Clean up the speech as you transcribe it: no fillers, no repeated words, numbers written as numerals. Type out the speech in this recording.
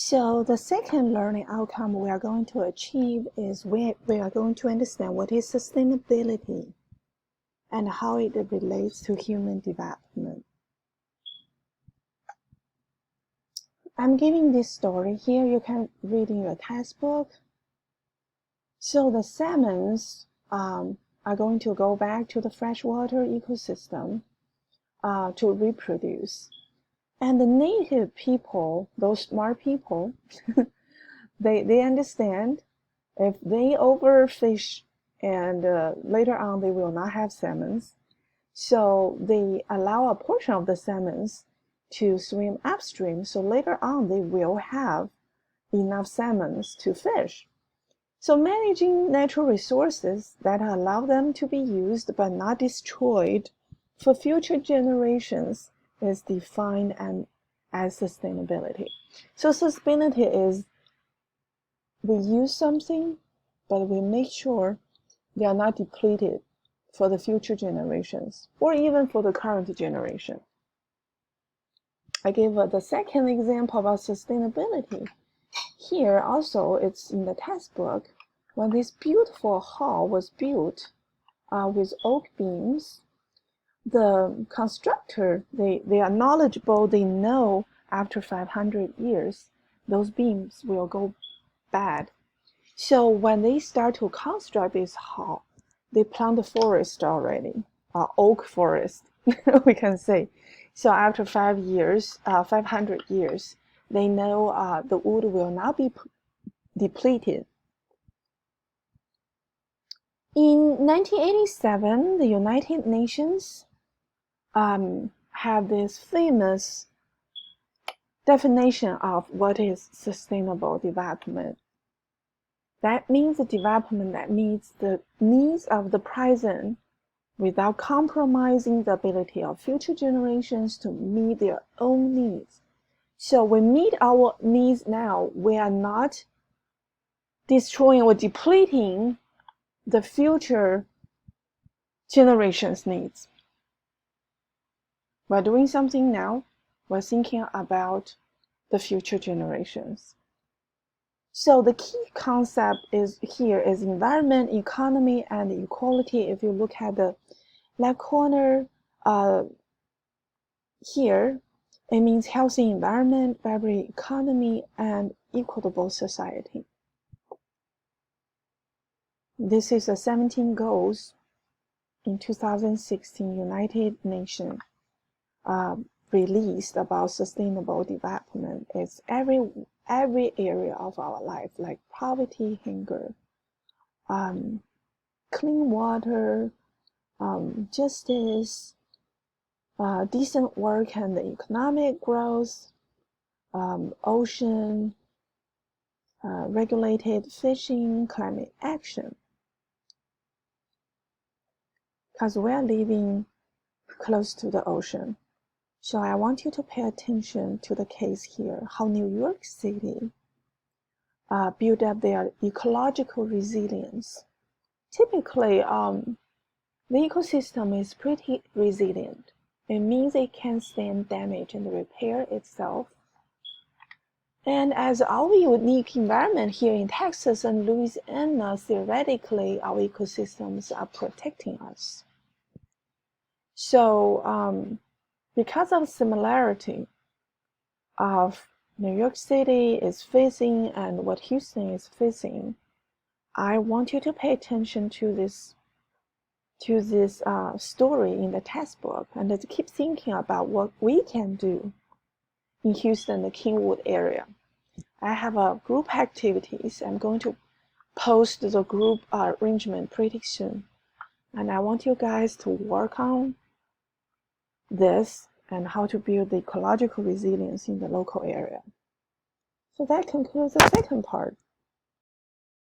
So the second learning outcome we are going to achieve is we are going to understand what is sustainability and how it relates to human development. I'm giving this story here. You can read in your textbook. So the salmons are going to go back to the freshwater ecosystem to reproduce. And the native people, those smart people, they understand if they overfish and later on they will not have salmons. So they allow a portion of the salmons to swim upstream. So later on they will have enough salmons to fish. So managing natural resources that allow them to be used but not destroyed for future generations is defined as sustainability. So sustainability is we use something, but we make sure they are not depleted for the future generations or even for the current generation. I gave the second example about sustainability. Here also it's in the textbook when this beautiful hall was built with oak beams. The constructor, they are knowledgeable, they know after 500 years those beams will go bad. So when they start to construct this hall, they plant the forest already, oak forest, we can say. So after 500 years, they know the wood will not be depleted. In 1987, the United Nations have this famous definition of what is sustainable development. That means a development that meets the needs of the present without compromising the ability of future generations to meet their own needs. So we meet our needs now. We are not destroying or depleting the future generations' needs. We're doing something now. We're thinking about the future generations. So the key concept is environment, economy, and equality. If you look at the left corner here, it means healthy environment, vibrant economy, and equitable society. This is the 17 goals in 2016 United Nations released about sustainable development. It's every area of our life, like poverty, hunger, clean water, justice, decent work and economic growth, ocean, regulated fishing, climate action. Because we are living close to the ocean. So I want you to pay attention to the case here, how New York City built up their ecological resilience. Typically, the ecosystem is pretty resilient. It means it can stand damage and repair itself. And as our unique environment here in Texas and Louisiana, theoretically, our ecosystems are protecting us. So, because of similarity of New York City is facing and what Houston is facing, I want you to pay attention to this story in the textbook and to keep thinking about what we can do in Houston, the Kingwood area. I have a group activities. I'm going to post the group arrangement pretty soon. And I want you guys to work on this and how to build the ecological resilience in the local area. So that concludes the second part.